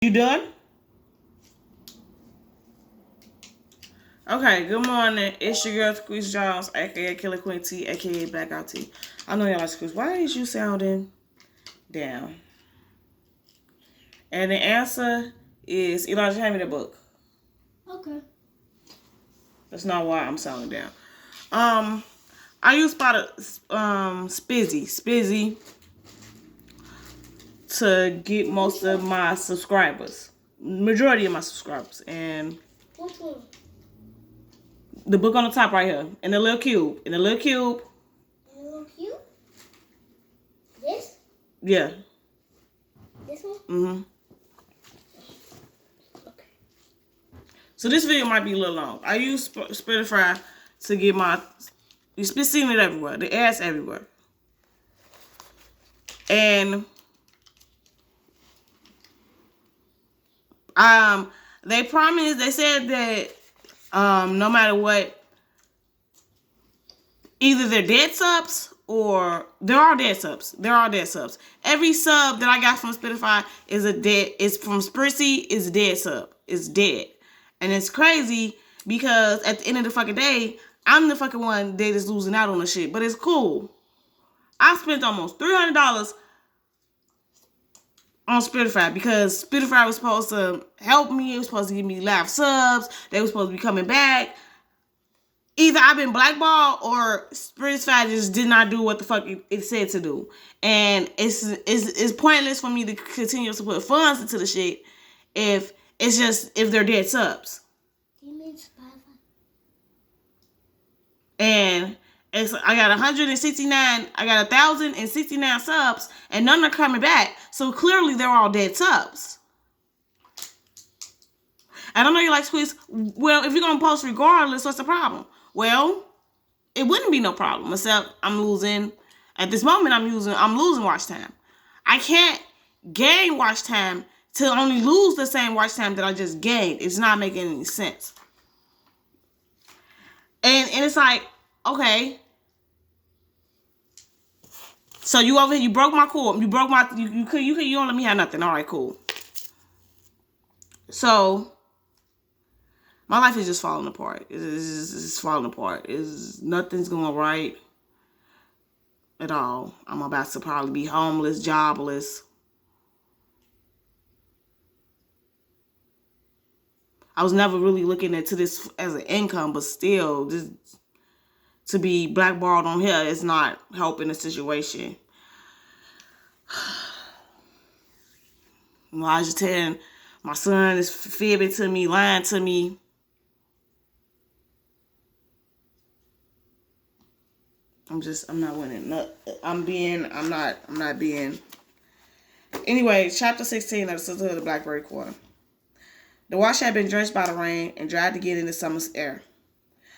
You done? Okay, good morning. It's your girl, Squeeze Jones, aka Killer Queen T, aka Blackout T. I know y'all like Squeeze. Why is you sounding down? And the answer is Elijah, hand me the book. Okay. That's not why I'm sounding down. I use Spizzy to get most of my subscribers. Majority of my subscribers. And Which one? the book on the top right here. In the little cube. In the little cube? This? Yeah. This one? Mm-hmm. Okay. So this video might be a little long. I use Spotify to get my... You've been seeing it everywhere. The ads everywhere. And... they promised, they said that no matter what, either they're dead subs or there are dead subs. There are dead subs. Every sub that I got from Spotify is from Spritzy is a dead sub. It's dead. And it's crazy because at the end of the fucking day, I'm the fucking one that is losing out on the shit. But it's cool. I spent almost $300 on Spotify because Spotify was supposed to help me. It was supposed to give me live subs. They were supposed to be coming back. Either I've been blackballed or Spotify just did not do what the fuck it said to do. And it's pointless for me to continue to put funds into the shit if they're dead subs. You mean Spotify? And I got 1,069 subs, and none are coming back. So clearly they're all dead subs. And I know you like Squeeze. Well, if you're gonna post regardless, what's the problem? Well, it wouldn't be no problem, except I'm losing. At this moment, I'm losing watch time. I can't gain watch time to only lose the same watch time that I just gained. It's not making any sense. And it's like, okay. So you over here, you broke my cord. You broke my, you don't let me have nothing. All right, cool. So my life is just falling apart. It's falling apart. Nothing's going right at all. I'm about to probably be homeless, jobless. I was never really looking into this as an income, but still, just to be blackballed on here is not helping the situation. Elijah 10, my son is fibbing to me, lying to me. I'm not winning. I'm not being. Anyway, chapter 16 of the Sisterhood of BlackBerry Quarter. The wash had been drenched by the rain and dried to get in the summer's air.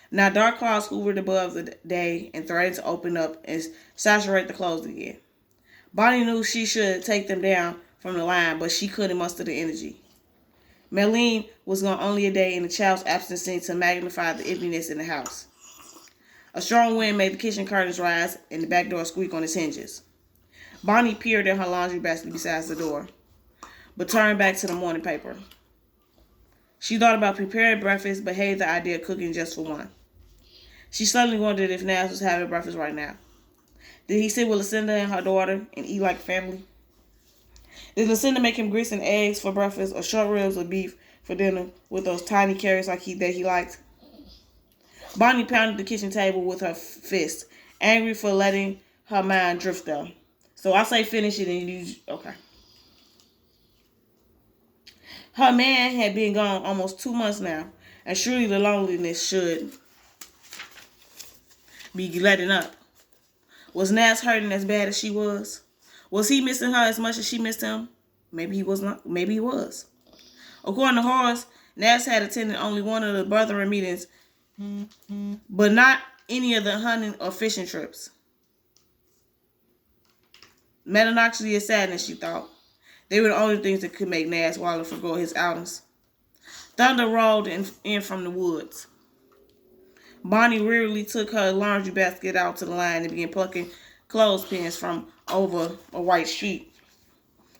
Now dark clouds hovered above the day and threatened to open up and saturate the clothes again. Bonnie knew she should take them down from the line, but she couldn't muster the energy. Marlene was gone only a day, and the child's absence seemed to magnify the emptiness in the house. A strong wind made the kitchen curtains rise and the back door squeak on its hinges. Bonnie peered at her laundry basket beside the door, but turned back to the morning paper. She thought about preparing breakfast, but hated the idea of cooking just for one. She suddenly wondered if Naz was having breakfast right now. Did he sit with Lucinda and her daughter and eat like family? Did Lucinda make him grits and eggs for breakfast or short ribs of beef for dinner with those tiny carrots that he liked? Bonnie pounded the kitchen table with her fist, angry for letting her mind drift though. So I say finish it and you... Okay. Her man had been gone almost 2 months now, and surely the loneliness should be letting up. Was Naz hurting as bad as she was? Was he missing her as much as she missed him? Maybe he was not. Maybe he was. According to Horace, Naz had attended only one of the brethren meetings, but not any of the hunting or fishing trips. Melancholy and sadness, she thought. They were the only things that could make Naz Waller forgo his outings. Thunder rolled in from the woods. Bonnie wearily took her laundry basket out to the line and began plucking clothespins from over a white sheet.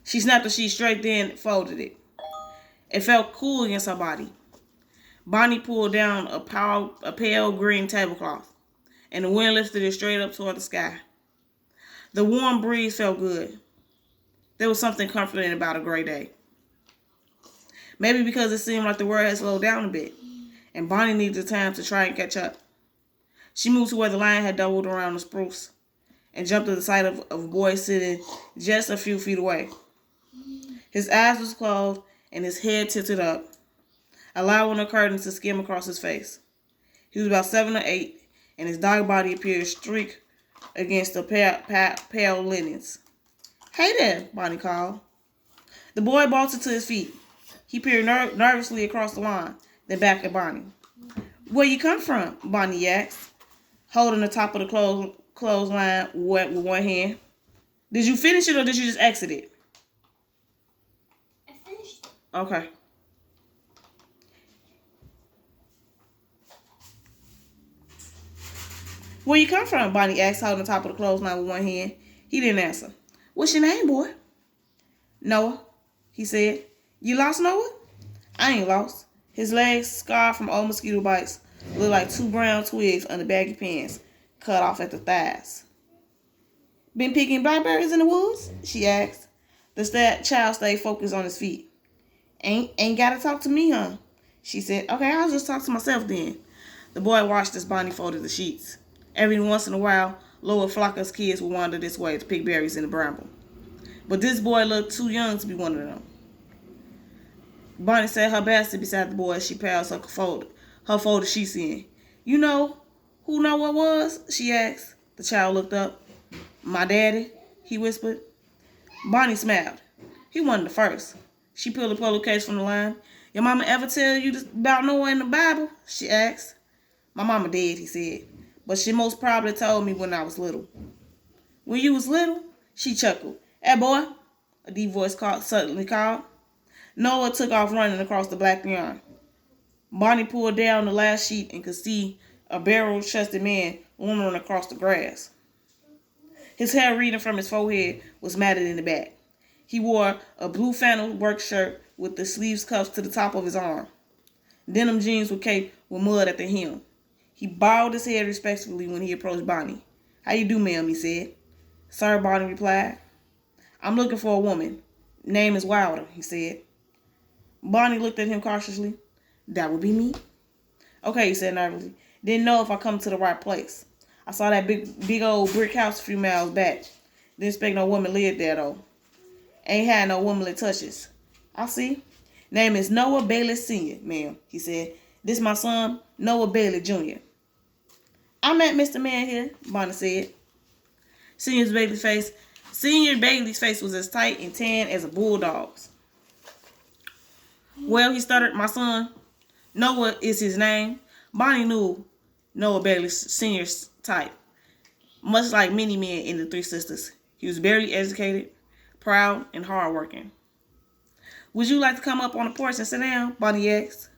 She snapped the sheet straight, then folded it. It felt cool against her body. Bonnie pulled down a pale green tablecloth, and the wind lifted it straight up toward the sky. The warm breeze felt good. There was something comforting about a gray day. Maybe because it seemed like the world had slowed down a bit, and Bonnie needed time to try and catch up. She moved to where the line had doubled around the spruce, and jumped to the sight of a boy sitting just a few feet away. His eyes was closed, and his head tilted up, allowing the curtain to skim across his face. He was about 7 or 8, and his dark body appeared streaked against the pale linens. "Hey there," Bonnie called. The boy bolted to his feet. He peered nervously across the lawn, then back at Bonnie. "Where you come from?" Bonnie asked, holding the top of the clothesline with one hand. "Did you finish it or did you just exit it?" I finished it. Okay. "Where you come from?" Bonnie asked, holding the top of the clothesline with one hand. He didn't answer. "What's your name, boy?" "Noah," he said. "You lost, Noah?" "I ain't lost." His legs, scarred from old mosquito bites, looked like 2 brown twigs under baggy pants, cut off at the thighs. "Been picking blackberries in the woods?" she asked. The child stayed focused on his feet. Ain't gotta talk to me, huh?" she said. "Okay, I'll just talk to myself then." The boy watched as Bonnie folded the sheets. Every once in a while, lower flock kids would wander this way to pick berries in the bramble. But this boy looked too young to be one of them. Bonnie set her basket beside the boy as she passed her folded sheets in. "You know who Noah was?" she asked. The child looked up. "My daddy," he whispered. Bonnie smiled. "He wasn't the first." She pulled a pillowcase from the line. "Your mama ever tell you about Noah in the Bible?" she asked. "My mama did," he said. "But she most probably told me when I was little." "When you was little?" She chuckled. "Hey, boy," a deep voice suddenly called. Noah took off running across the black lawn. Bonnie pulled down the last sheet and could see a barrel-chested man wandering across the grass. His hair reading from his forehead was matted in the back. He wore a blue flannel work shirt with the sleeves cuffed to the top of his arm. Denim jeans were caped with mud at the hem. He bowed his head respectfully when he approached Bonnie. "How you do, ma'am?" he said. "Sir," Bonnie replied. "I'm looking for a woman. Name is Wilder," he said. Bonnie looked at him cautiously. "That would be me." "Okay," he said nervously. "Didn't know if I come to the right place. I saw that big old brick house a few miles back. Didn't expect no woman lived there, though. Ain't had no womanly touches." "I see. Name is Noah Bailey Sr., ma'am," he said. "This my son, Noah Bailey Jr." "I met Mr. Man here," Bonnie said. Senior Bailey's face was as tight and tan as a bulldog's. "Well," he stuttered, "my son, Noah is his name." Bonnie knew Noah Bailey Sr.'s type. Much like many men in the Three Sisters, he was barely educated, proud, and hardworking. "Would you like to come up on the porch and sit down?" Bonnie asked.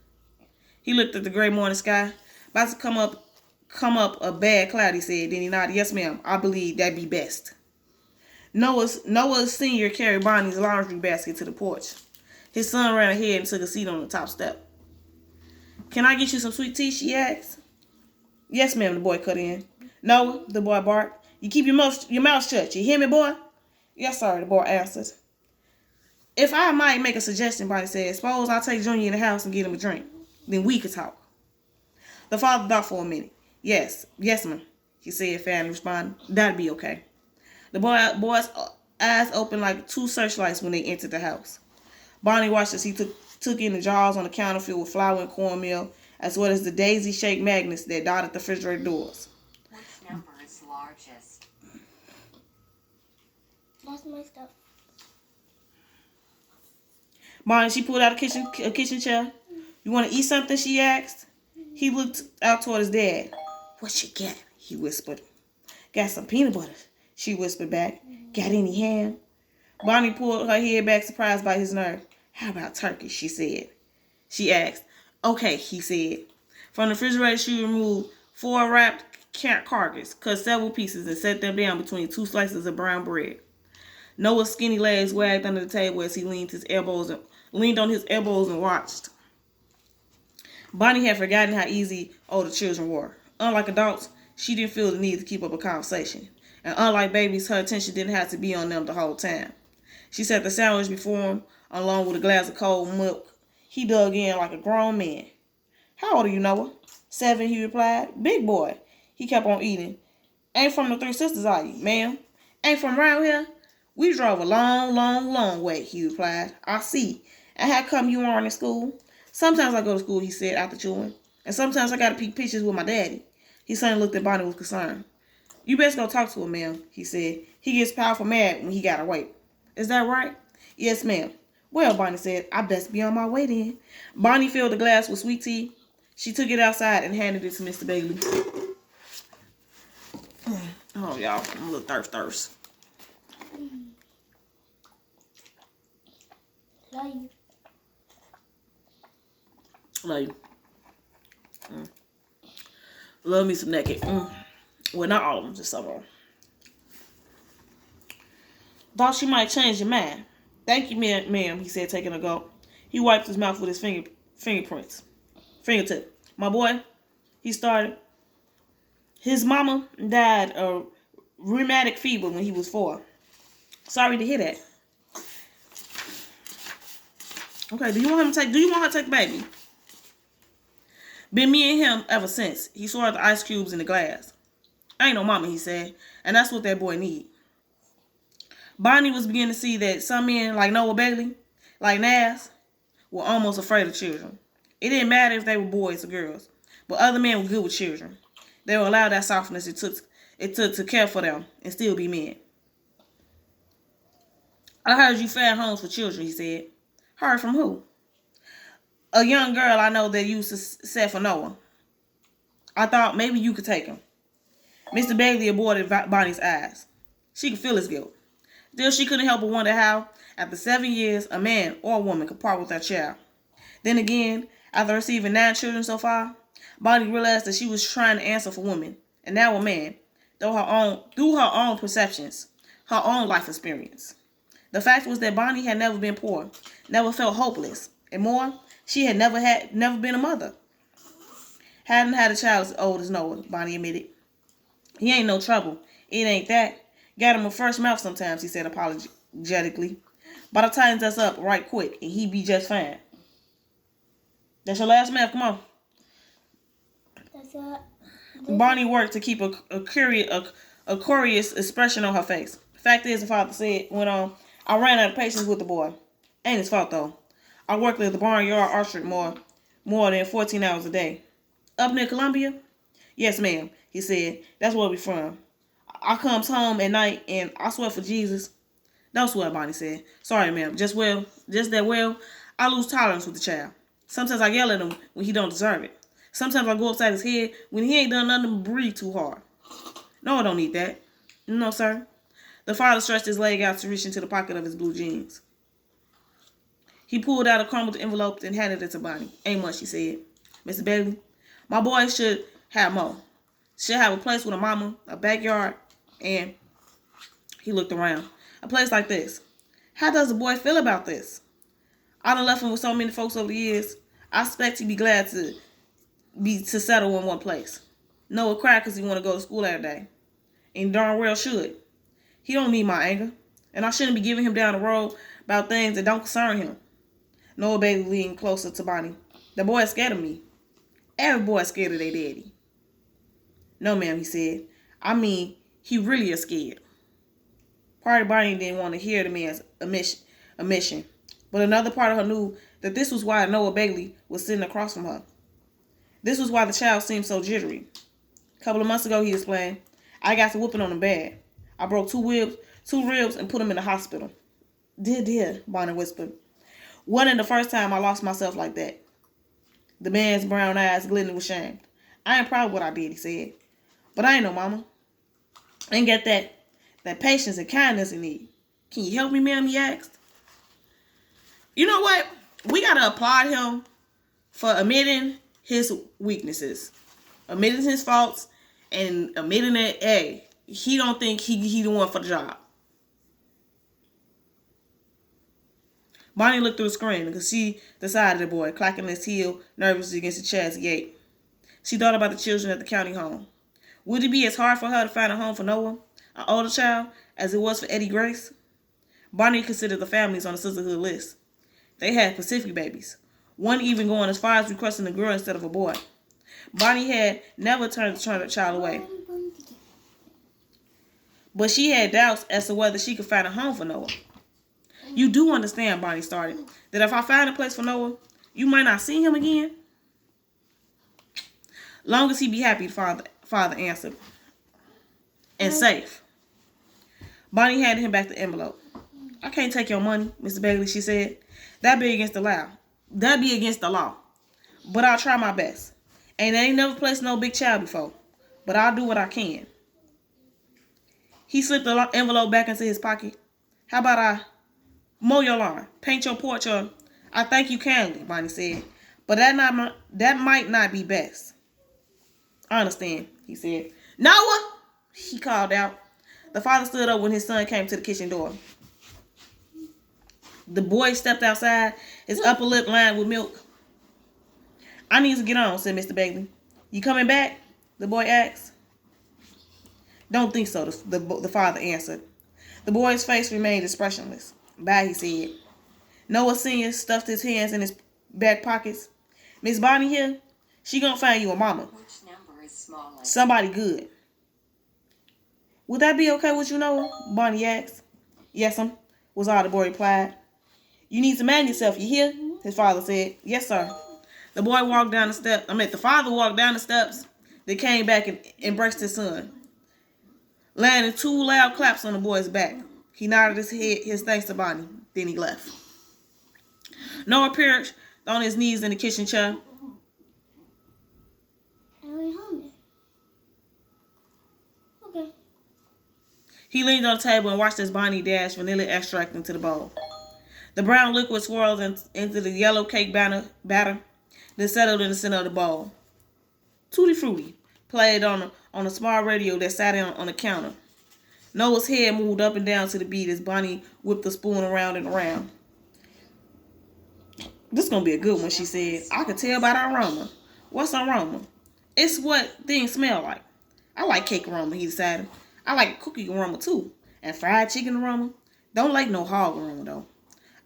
He looked at the gray morning sky. "About to come up a bad cloud," he said. Then he nodded. "Yes, ma'am. I believe that'd be best." Noah Sr. carried Bonnie's laundry basket to the porch. His son ran ahead and took a seat on the top step. "Can I get you some sweet tea?" she asked. "Yes, ma'am," the boy cut in. "Noah," the boy barked, "you keep your mouth shut. You hear me, boy?" "Yes, sir," the boy answered. "If I might make a suggestion," Bonnie said, "suppose I'll take Junior in the house and get him a drink. Then we could talk." The father thought for a minute. Yes, ma'am," he said, finally responding. "That'd be okay." The boy's eyes opened like 2 searchlights when they entered the house. Bonnie watched as he took in the jars on the counter filled with flour and cornmeal, as well as the daisy-shaped magnets that dotted the refrigerator doors. Which number is largest? That's my stuff. Bonnie, she pulled out a kitchen chair. "You want to eat something?" she asked. He looked out toward his dad. "What you got?" he whispered. "Got some peanut butter," she whispered back. "Got any ham?" Bonnie pulled her head back, surprised by his nerve. "How about turkey?" she said. She asked. "Okay," he said. From the refrigerator, she removed 4 wrapped carcass, cut several pieces, and set them down between 2 slices of brown bread. Noah's skinny legs wagged under the table as he leaned his elbows leaned on his elbows and watched. Bonnie had forgotten how easy older children were. Unlike adults, she didn't feel the need to keep up a conversation. And unlike babies, her attention didn't have to be on them the whole time. She set the sandwich before him, along with a glass of cold milk. He dug in like a grown man. How old are you, Noah? 7, he replied. Big boy. He kept on eating. Ain't from the Three Sisters, are you, ma'am? Ain't from around here? We drove a long way, he replied. I see. And how come you aren't in school? Sometimes I go to school, he said after chewing. And sometimes I gotta peek pictures with my daddy. He suddenly looked at Bonnie with concern. You best go talk to him, ma'am, he said. He gets powerful mad when he gotta wait. Is that right? Yes, ma'am. Well, Bonnie said, I best be on my way then. Bonnie filled the glass with sweet tea. She took it outside and handed it to Mr. Bailey. Oh, y'all, I'm a little thirst. Love you. Love you. Love me some naked. Well, not all of them, just some of them. Thought she might change your mind. Thank you, ma'am, he said, taking a gulp. He wiped his mouth with his fingertip. My boy, he started. His mama died of rheumatic fever when he was 4. Sorry to hear that. Okay, do you want her to take the baby? Been me and him ever since. He swallowed the ice cubes in the glass. I ain't no mama, he said, and that's what that boy need. Bonnie was beginning to see that some men like Noah Bailey, like Nas, were almost afraid of children. It didn't matter if they were boys or girls, but other men were good with children. They would allow that softness it took to care for them and still be men. I heard you found homes for children, he said. Heard from who? A young girl I know that used to set for Noah. I thought maybe you could take him. Mr. Bailey avoided Bonnie's eyes. She could feel his guilt. Still, she couldn't help but wonder how, after 7 years, a man or a woman could part with their child. Then again, after receiving 9 children so far, Bonnie realized that she was trying to answer for women, and now a man, through her own perceptions, her own life experience. The fact was that Bonnie had never been poor, never felt hopeless, and more, she had never been a mother. Hadn't had a child as old as Noah, Bonnie admitted. He ain't no trouble. It ain't that. Got him a first mouth sometimes, he said apologetically. But I tightens us up right quick, and he be just fine. That's your last mouth. Come on. That's it. Bonnie worked to keep a curious expression on her face. Fact is, the father went on, I ran out of patience with the boy. Ain't his fault, though. I worked at the barnyard orchard more than 14 hours a day. Up near Columbia? Yes, ma'am, he said. That's where we from. I comes home at night, and I swear for Jesus. Don't swear, Bonnie said. Sorry, ma'am. Just that I lose tolerance with the child. Sometimes I yell at him when he don't deserve it. Sometimes I go upside his head when he ain't done nothing but breathe too hard. No, I don't need that. No, sir. The father stretched his leg out to reach into the pocket of his blue jeans. He pulled out a crumpled envelope and handed it to Bonnie. Ain't much, he said. Mr. Bailey, my boy should have more. Should have a place with a mama, a backyard, and he looked around. A place like this. How does the boy feel about this? I done left him with so many folks over the years. I expect he'd be glad to settle in one place. Noah cried because he want to go to school every day. And darn well should. He don't need my anger. And I shouldn't be giving him down the road about things that don't concern him. Noah Bailey leaned closer to Bonnie. The boy is scared of me. Every boy is scared of their daddy. No, ma'am, he said. I mean, he really is scared. Part of Bonnie didn't want to hear the man's admission. But another part of her knew that this was why Noah Bailey was sitting across from her. This was why the child seemed so jittery. A couple of months ago, he explained, I got to whooping on him bad. I broke 2 ribs and put him in the hospital. Dear, Bonnie whispered. Wasn't the first time I lost myself like that. The man's brown eyes glistened with shame. I ain't proud of what I did, he said. But I ain't no mama. I ain't got that patience and kindness in need. Can you help me, ma'am, he asked. You know what? We got to applaud him for admitting his weaknesses, admitting his faults, and admitting that, hey, he don't think he the one for the job. Bonnie looked through the screen and could see the side of the boy, clacking his heel nervously against the chair as he ate. She thought about the children at the county home. Would it be as hard for her to find a home for Noah, an older child, as it was for Eddie Grace? Bonnie considered the families on the sisterhood list. They had Pacific babies, one even going as far as requesting a girl instead of a boy. Bonnie had never turned the child away, but she had doubts as to whether she could find a home for Noah. You do understand, Bonnie started, that if I find a place for Noah, you might not see him again? Long as he be happy, the father answered. And safe. Bonnie handed him back the envelope. I can't take your money, Mr. Bailey, she said. That'd be against the law. But I'll try my best. And I ain't never placed no big child before. But I'll do what I can. He slipped the envelope back into his pocket. How about I mow your lawn, paint your porch, or I thank you kindly, Bonnie said. But that might not be best. I understand, he said. Noah, he called out. The father stood up when his son came to the kitchen door. The boy stepped outside, his upper lip lined with milk. I need to get on, said Mr. Bailey. You coming back? The boy asked. Don't think so, the father answered. The boy's face remained expressionless. Bye, he said. Noah Sr. stuffed his hands in his back pockets. Miss Bonnie here, she gonna find you a mama. Which number is smallest? Somebody good. Would that be okay with you, Noah? Bonnie asked. Yes'm, was all the boy replied. You need to man yourself, you hear? His father said. Yes, sir. The father walked down the steps. They came back and embraced his son, landing 2 loud claps on the boy's back. He nodded his thanks to Bonnie. Then he left. Noah perched on his knees in the kitchen chair. Are we hungry? Okay. He leaned on the table and watched as Bonnie dashed vanilla extract into the bowl. The brown liquid swirled into the yellow cake batter, then settled in the center of the bowl. Tutti Frutti played on a small radio that sat on the counter. Noah's head moved up and down to the beat as Bonnie whipped the spoon around and around. This is going to be a good one, she said. I could tell by the aroma. What's aroma? It's what things smell like. I like cake aroma, he decided. I like cookie aroma too. And fried chicken aroma. Don't like no hog aroma though.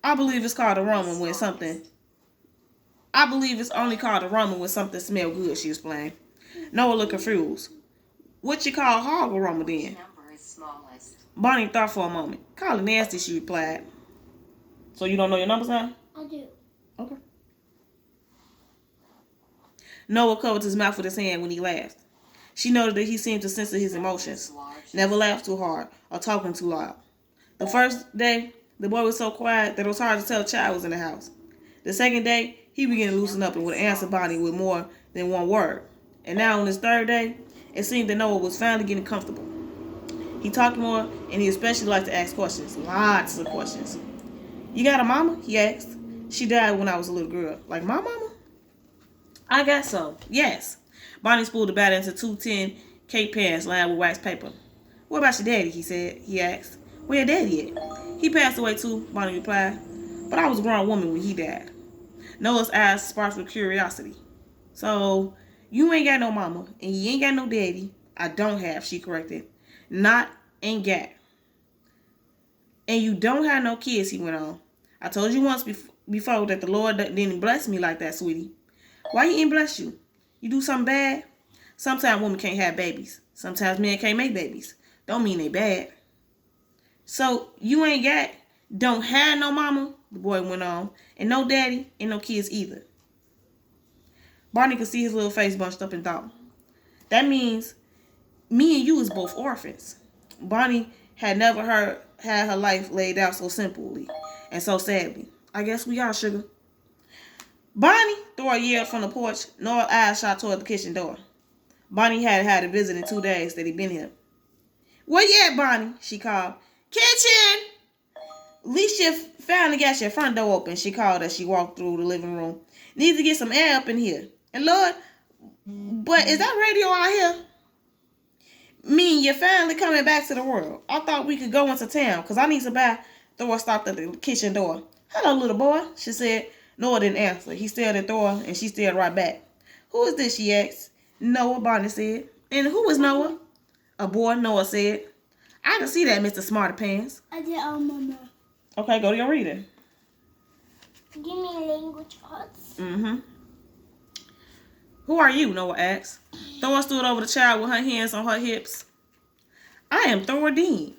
I believe it's only called aroma when something smells good, she explained. Noah looked confused. What you call hog aroma then? Which number is smallest? Bonnie thought for a moment. Call it nasty, she replied. So you don't know your numbers now? I do. Okay. Noah covered his mouth with his hand when he laughed. She noted that he seemed to censor his emotions. Never laughed too hard or talking too loud. The first day, the boy was so quiet that it was hard to tell a child was in the house. The second day, he began to loosen up and would answer Bonnie with more than one word. And now on his third day, it seemed that Noah was finally getting comfortable. He talked more, and he especially liked to ask questions. Lots of questions. You got a mama? He asked. She died when I was a little girl. Like my mama? I got some. Yes. Bonnie spooled the batter into 2 tin cake pans lined with wax paper. What about your daddy? He asked. Where your daddy at? He passed away too, Bonnie replied. But I was a grown woman when he died. Noah's eyes sparkled with curiosity. So, you ain't got no mama, and you ain't got no daddy. I don't have, she corrected. Not ain't got. And you don't have no kids, he went on. I told you once before that the Lord didn't bless me like that, sweetie. Why he didn't bless you? You do something bad? Sometimes women can't have babies. Sometimes men can't make babies. Don't mean they bad. So, you don't have no mama, the boy went on, and no daddy, and no kids either. Barney could see his little face bunched up and thought, that means me and you is both orphans. Barney had never had her life laid out so simply and so sadly. I guess we are, sugar. Bonnie, Thor yelled from the porch. Noah's eyes shot toward the kitchen door. Bonnie had had a visit in 2 days that he'd been here. Where you at, Bonnie? She called. Kitchen! At least you finally got your front door open, she called as she walked through the living room. Need to get some air up in here. And Lord, but is that radio out here? Me, you're finally coming back to the world. I thought we could go into town, because I need to buy. Thor stopped at the kitchen door. Hello, little boy, she said. Noah didn't answer. He stared at Thor, and she stared right back. Who is this, she asked. Noah, Bonnie said. And who is Noah? A boy, Noah said. I can see that, Mr. Smarty Pants. I did Mama. Okay, go to your reading. Give me language arts. Mm-hmm. Who are you? Noah asked. Thor stood over the child with her hands on her hips. I am Thor Dean.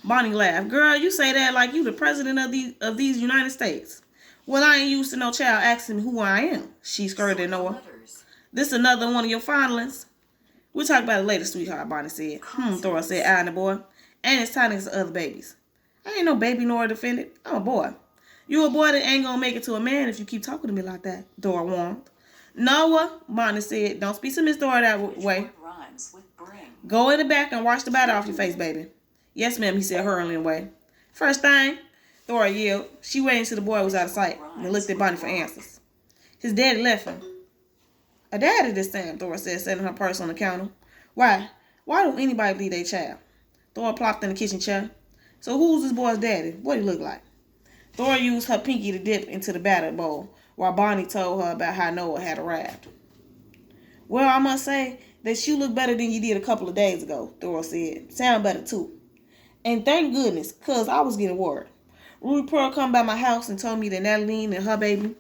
Bonnie laughed. Girl, you say that like you the president of these United States. Well, I ain't used to no child asking me who I am. She skirted at Noah. This another one of your fondlings? We'll talk about it later, sweetheart, Bonnie said. Thor said, eyeing the boy. And as tiny as the other babies. I ain't no baby nor defended. I'm a boy. You a boy that ain't gonna make it to a man if you keep talking to me like that, Thor warned. Noah, Bonnie said, don't speak to Miss Thor that way. Go in the back and wash the batter off your face, baby. Yes, ma'am, he said, hurrying away. First thing, Thor yelled. She waited until the boy was out of sight and looked at Bonnie for answers. His daddy left him. A daddy this time, Thor said, setting her purse on the counter. Why? Why don't anybody leave their child? Thor plopped in the kitchen chair. So who's this boy's daddy? What he look like? Thor used her pinky to dip into the batter bowl, while Bonnie told her about how Noah had arrived. Well, I must say that you look better than you did a couple of days ago, Thor said. Sound better, too. And thank goodness, because I was getting worried. Ruby Pearl come by my house and told me that Natalie and her baby.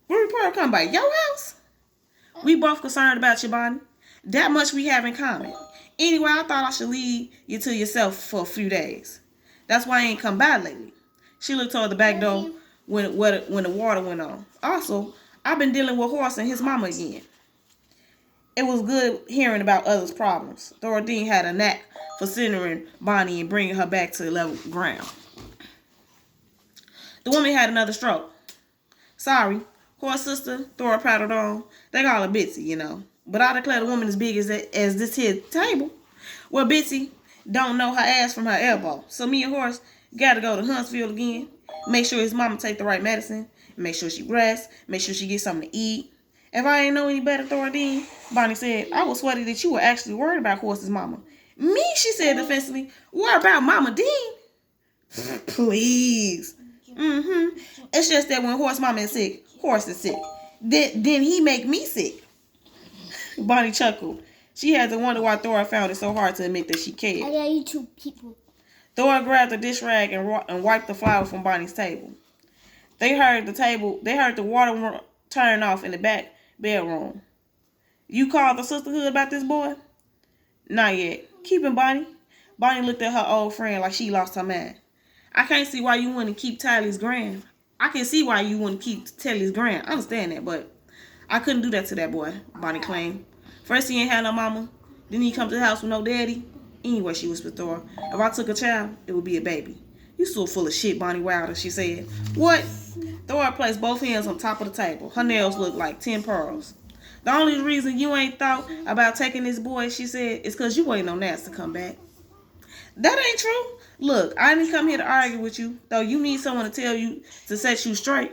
Ruby Pearl come by your house? We both concerned about you, Bonnie. That much we have in common. Anyway, I thought I should leave you to yourself for a few days. That's why I ain't come by lately. She looked toward the back door when the water went on. Also, I've been dealing with Horse and his mama again. It was good hearing about others' problems. Dorothy had a knack for centering Bonnie and bringing her back to the level ground. The woman had another stroke. Sorry, Horse sister, Thor prattled on. They call her Bitsy, you know. But I declare the woman as big as this here table. Well, Bitsy don't know her ass from her elbow. So me and Horse got to go to Huntsville again. Make sure his mama take the right medicine. Make sure she rests. Make sure she gets something to eat. If I ain't know any better, Thordine, Bonnie said, I was sweaty that you were actually worried about Horse's mama. Me, she said defensively. What about Mama Dean? Please. It's just that when Horse mama is sick, Horse is sick. Then he make me sick. Bonnie chuckled. She had to wonder why Thor found it so hard to admit that she cared. I got you two people. Thor grabbed a dish rag and wiped the flour from Bonnie's table. They heard the water turn off in the back bedroom. You called the sisterhood about this boy? Not yet. Keep him, Bonnie. Bonnie looked at her old friend like she lost her mind. I can't see why you wouldn't keep Tally's grand. I can see why you wouldn't keep Tally's grand. I understand that, but I couldn't do that to that boy, Bonnie claimed. First he ain't had no mama. Then he come to the house with no daddy. Anyway, she whispered Thor, if I took a child, it would be a baby. You so full of shit, Bonnie Wilder, she said. What? Thor placed both hands on top of the table. Her nails looked like 10 pearls. The only reason you ain't thought about taking this boy, she said, is because you ain't no Nats to come back. That ain't true. Look, I didn't come here to argue with you, though you need someone to tell you to set you straight.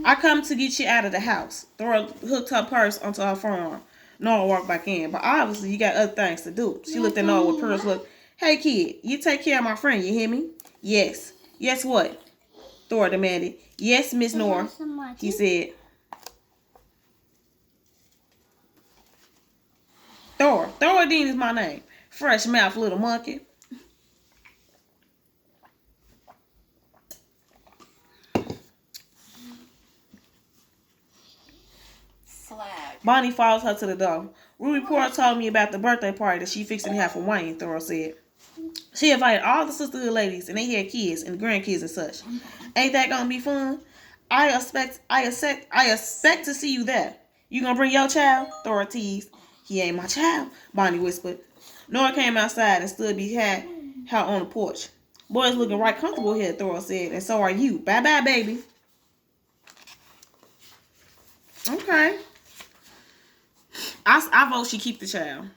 I come to get you out of the house. Thor hooked her purse onto her forearm. Noah walked back in, but obviously you got other things to do. She looked at Noah with purse look. Hey kid, you take care of my friend, you hear me? Yes. Yes what? Thor demanded. Yes, Miss Nora, he said. Thordine is my name. Fresh mouth little monkey. Bonnie follows her to the door. Ruby Pearl told me about the birthday party that she fixing to have for Wayne, Thor said. She invited all the sisterhood ladies and they had kids and grandkids and such. Ain't that gonna be fun? I expect to see you there. You gonna bring your child? Thor teased. He ain't my child, Bonnie whispered. Nora came outside and stood behind her on the porch. Boy's looking right comfortable here, Thor said, and so are you. Bye-bye, baby. Okay. I vote she keep the child.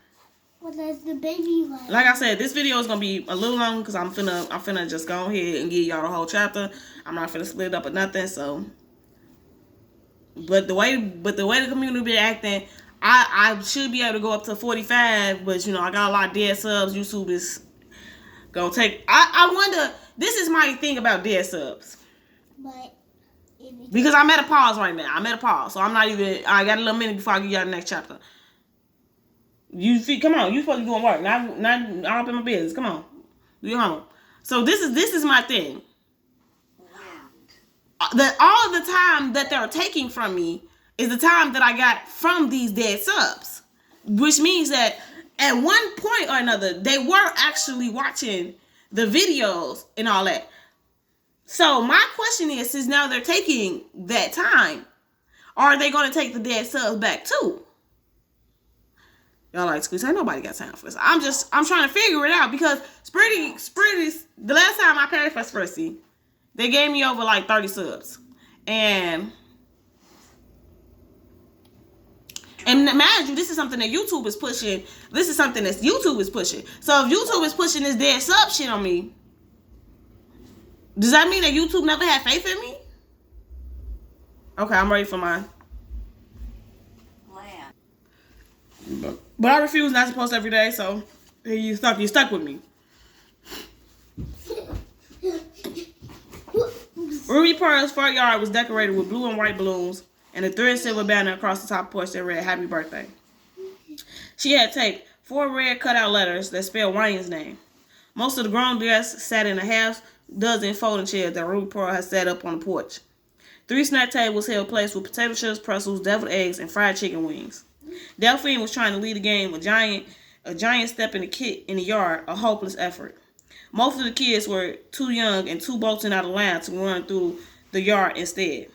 What does the baby like? Like I said, this video is gonna be a little long because I'm finna just go ahead and give y'all the whole chapter. I'm not finna split it up or nothing. So, but the way the community be acting, I should be able to go up to 45, but you know, I got a lot of dead subs. YouTube is gonna take. I wonder. This is my thing about dead subs. But Because I'm at a pause right now. I'm at a pause, so I'm not even. I got a little minute before I get y'all the next chapter. Come on. You supposed to be doing work, not all up in my business. Come on, do your homework. So this is my thing. That all of the time that they're taking from me is the time that I got from these dead subs, which means that at one point or another they were actually watching the videos and all that. So my question is, since now they're taking that time, are they going to take the dead subs back too? Y'all like, Squeeze, ain't nobody got time for this. I'm trying to figure it out because Spritty, the last time I paid for Spritty, they gave me over like 30 subs. And mind you, this is something that YouTube is pushing. This is something that YouTube is pushing. So if YouTube is pushing this dead sub shit on me, does that mean that YouTube never had faith in me? Okay, I'm ready for mine. But I refuse not to post every day, so you stuck with me. Ruby Pearl's front yard was decorated with blue and white balloons and a thread silver banner across the top porch that read "Happy Birthday." She had taped 4 red cutout letters that spelled Ryan's name. Most of the grown guests sat in a half dozen folding chairs that Ruby Pearl had set up on the porch. 3 snack tables held place with potato chips, pretzels, deviled eggs, and fried chicken wings. Delphine was trying to lead the game, a giant step in the yard, a hopeless effort. Most of the kids were too young and too bolting out of line to run through the yard instead.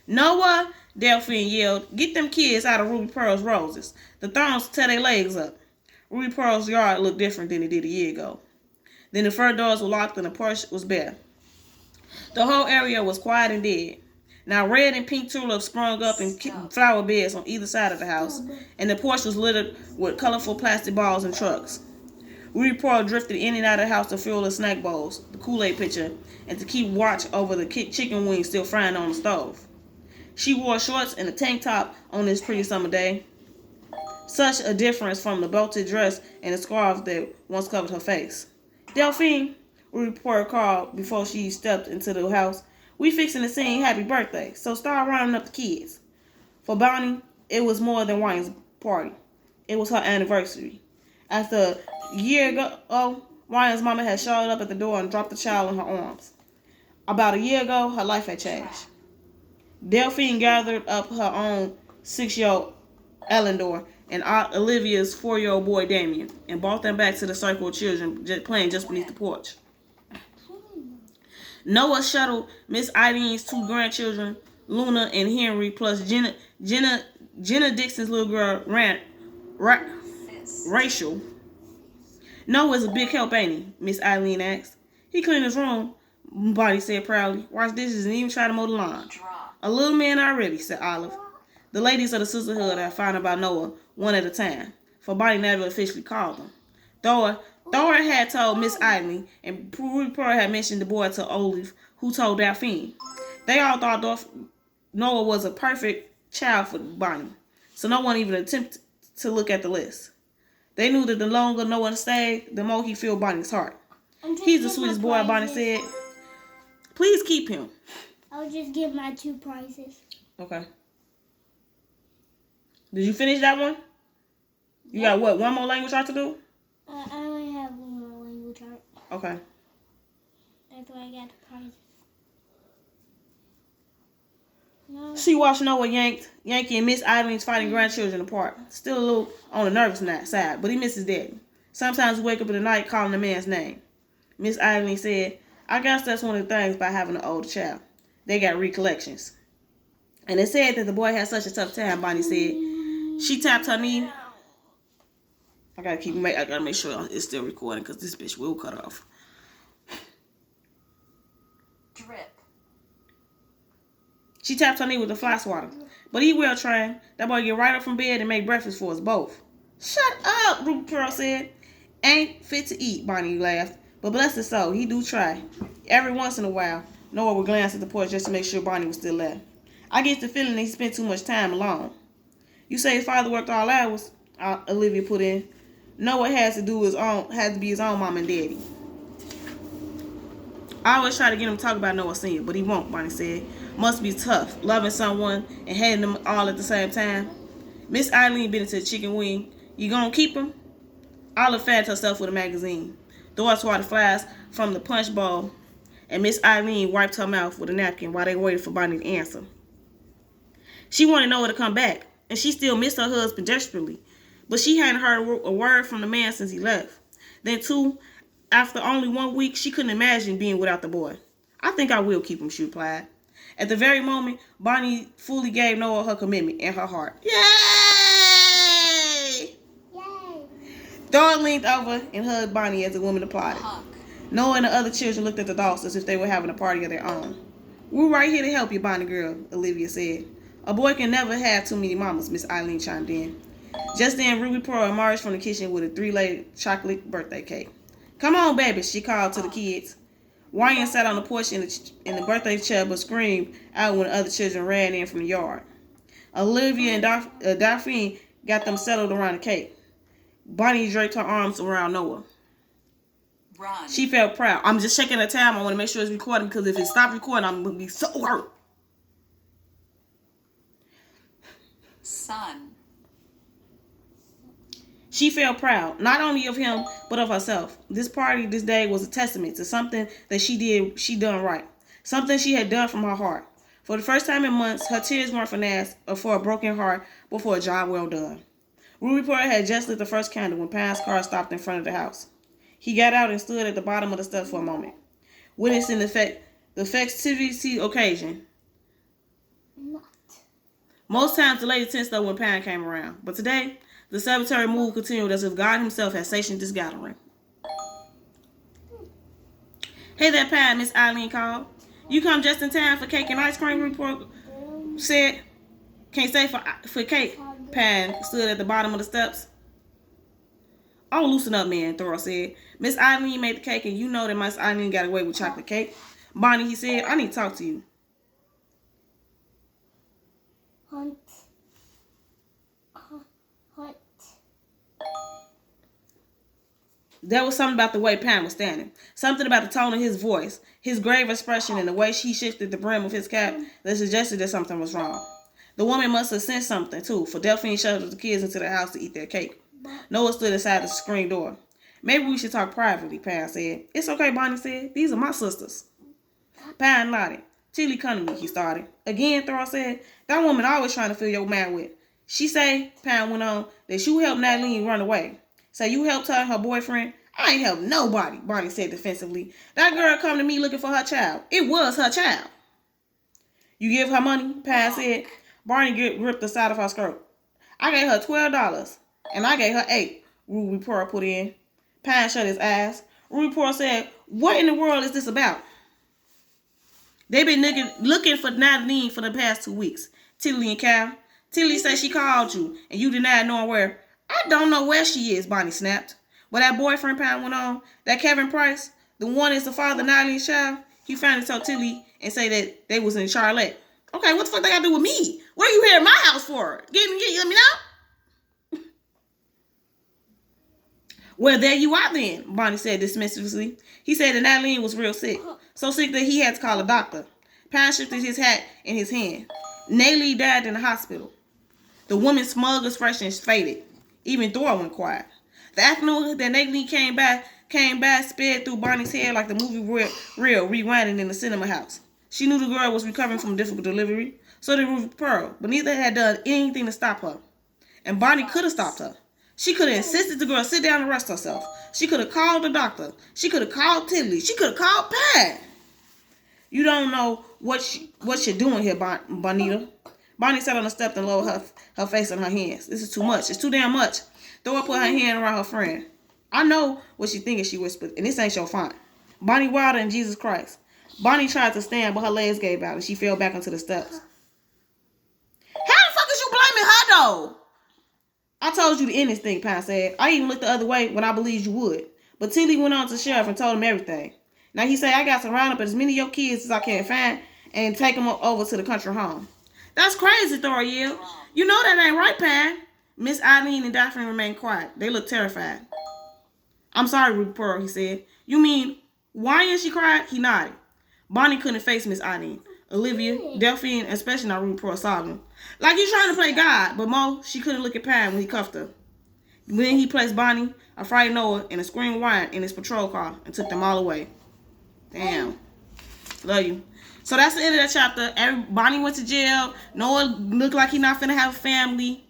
"Noah," Delphine yelled, "get them kids out of Ruby Pearl's roses. The thorns tear their legs up." Ruby Pearl's yard looked different than it did a year ago. Then the front doors were locked and the porch was bare. The whole area was quiet and dead. Now red and pink tulips sprung up in flower beds on either side of the house, and the porch was littered with colorful plastic balls and trucks. Ruby Pearl drifted in and out of the house to fill the snack bowls, the Kool-Aid pitcher, and to keep watch over the chicken wings still frying on the stove. She wore shorts and a tank top on this pretty summer day. Such a difference from the belted dress and the scarf that once covered her face. "Delphine," Ruby Pearl called before she stepped into the house, "we fixing to sing happy birthday, so start rounding up the kids." For Bonnie, it was more than Ryan's party. It was her anniversary. After a year ago, Ryan's mama had showed up at the door and dropped the child in her arms. About a year ago, her life had changed. Delphine gathered up her own 6-year-old Elendor and Olivia's 4-year-old boy Damien and brought them back to the circle of children playing just beneath the porch. Noah shuttled Miss Eileen's 2 grandchildren, Luna and Henry, plus Jenna Dixon's little girl, Rachel. "Noah's a big help, ain't he?" Miss Eileen asked. "He cleaned his room," Bonnie said proudly. "Washed dishes and even tried to mow the lawn." "A little man already," said Olive. The ladies of the sisterhood had found about Noah one at a time, for Bonnie never officially called them. Thor had told Miss Eileen, and Ruby Pearl had mentioned the boy to Olive, who told Delphine. They all thought Noah was a perfect child for Bonnie, so no one even attempted to look at the list. They knew that the longer Noah stayed, the more he filled Bonnie's heart. "He's the sweetest boy," Bonnie said. "Please keep him." I'll just give my 2 prizes. Okay. Did you finish that one? You got what? One more language art to do? I only have one more language art. Okay. That's why I got the prizes. No. She watched Noah Yankee and Miss Eileen's fighting grandchildren apart. Still a little on the nervous side, but he misses Daddy. Sometimes he wake up in the night calling the man's name. Miss Eileen said, "I guess that's one of the things about having an older child. They got recollections." And it said that the boy had such a tough time, Bonnie said. She tapped her knee. I gotta make sure it's still recording because this bitch will cut off. Drip. She tapped her knee with the fly swatter. "But he will train. That boy get right up from bed and make breakfast for us both." "Shut up," Ruby Pearl said. "Ain't fit to eat," Bonnie laughed. "But bless his soul, he do try." Every once in a while, Noah would glance at the porch just to make sure Bonnie was still there. "I get the feeling that he spent too much time alone." You say his father worked all hours? Olivia put in. Noah had to be his own mom and daddy. I always try to get him to talk about Noah Sr., but he won't, Bonnie said. Must be tough, loving someone and hating them all at the same time. Miss Eileen bit into the chicken wing. You gonna keep him? Olive fanned herself with a magazine. Dora swatted flies from the punch bowl, and Miss Eileen wiped her mouth with a napkin while they waited for Bonnie to answer. She wanted Noah to come back, and she still missed her husband desperately, but she hadn't heard a word from the man since he left. Then, too, after only 1 week, she couldn't imagine being without the boy. I think I will keep him, she replied. At the very moment, Bonnie fully gave Noah her commitment and her heart. Yay! Yay! Dora leaned over and hugged Bonnie as the woman applauded. Noah and the other children looked at the dogs as if they were having a party of their own. We're right here to help you, Bonnie girl, Olivia said. A boy can never have too many mamas, Miss Eileen chimed in. Just then, Ruby Pearl emerged from the kitchen with a 3-layer chocolate birthday cake. Come on, baby, she called to the kids. Ryan sat on the porch in the birthday chair but screamed out when the other children ran in from the yard. Olivia and Daphne got them settled around the cake. Bonnie draped her arms around Noah. Run. She felt proud. I'm just checking the time. I want to make sure it's recording because if it stops recording, I'm going to be so hurt. Son. She felt proud, not only of him, but of herself. This party this day was a testament to something that she done right. Something she had done from her heart. For the first time in months, her tears weren't for a broken heart, but for a job well done. Ruby Pearl had just lit the first candle when Pan's car stopped in front of the house. He got out and stood at the bottom of the steps for a moment, witnessing the festivity occasion. Most times the lady tensed up when Pan came around, but today, the celebratory mood continued as if God himself had sanctioned this gathering. Hey there, Pan, Miss Eileen called. You come just in time for cake and ice cream, report said. Can't stay for cake. Pan stood at the bottom of the steps. Oh, loosen up, man, Thora said. Miss Eileen made the cake, and you know that Miss Eileen got away with chocolate cake. Bonnie, he said, I need to talk to you. Hunt. There was something about the way Pan was standing. Something about the tone of his voice, his grave expression, and the way she shifted the brim of his cap that suggested that something was wrong. The woman must have sensed something, too, for Delphine shuttled the kids into the house to eat their cake. Noah stood inside the screen door. Maybe we should talk privately, Pan said. It's okay, Bonnie said. These are my sisters. Pan nodded. Tilly come to me, he started. Again, Thora said. That woman always trying to fill your mind with. She say, Pan went on, that you helped Natalie run away. Say you helped her and her boyfriend. I ain't helped nobody, Bonnie said defensively. That girl come to me looking for her child. It was her child. You give her money, Pan said. Barney gripped the side of her skirt. I gave her $12, and I gave her $8, Ruby Pearl put in. Pan shut his eyes. Ruby Pearl said, what in the world is this about? They been looking for Natalie for the past 2 weeks. Tilly and Cal. Tilly said she called you, and you denied knowing where. I don't know where she is, Bonnie snapped. But that boyfriend, Pan went on, that Kevin Price, the one is the father of Natalie's child, he finally told Tilly and say that they was in Charlotte. Okay, what the fuck they got to do with me? What are you here at my house for? Let me know. Well, there you are then, Bonnie said dismissively. He said that Natalie was real sick. So sick that he had to call a doctor. Pan shifted his hat in his hand. Natalie died in the hospital. The woman's smug expression faded. Even Dora went quiet. The afternoon that Natalie came by sped through Bonnie's head like the movie reel rewinding in the cinema house. She knew the girl was recovering from a difficult delivery. So did Ruby Pearl, but neither had done anything to stop her. And Bonnie could have stopped her. She could have insisted the girl sit down and rest herself. She could have called the doctor. She could have called Tilly. She could have called Pat. You don't know what you're doing here, Bonita. Bonnie sat on the step and lowered her face in her hands. This is too much. It's too damn much. Thora put her hand around her friend. I know what she thinking, she whispered, and this ain't your fault. Bonnie Wilder and Jesus Christ. Bonnie tried to stand, but her legs gave out, and she fell back onto the steps. How the fuck is you blaming her, though? I told you to end this thing, Pan said. I even looked the other way when I believed you would. But Tilly went on to the sheriff and told him everything. Now he said, I got to round up as many of your kids as I can find and take them over to the country home. That's crazy, Thoriel. You know that ain't right, Pan. Miss Eileen and Daphne remained quiet. They looked terrified. I'm sorry, Ruby Pearl, he said. You mean, why ain't she cried? He nodded. Bonnie couldn't face Miss Eileen. Olivia, Delphine, and especially not Ruby Pearl saw him. Like he's trying to play God, but Mo, she couldn't look at Pan when he cuffed her. Then he placed Bonnie, a frightened Noah, and a screaming Wyatt in his patrol car and took them all away. Damn. Love you. So that's the end of that chapter. Bonnie went to jail. Noah looked like he not finna have a family.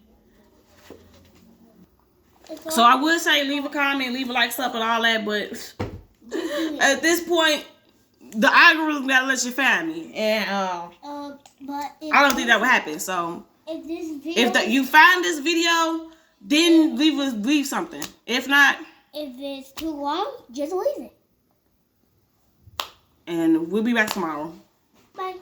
So I would say leave a comment, leave a like, sub, and all that, but at this point, the algorithm gotta let you find me, and but I don't think that would happen. So if this video, you find this video, then leave something. If not, if it's too long, just leave it. and we'll be back tomorrow. Bye.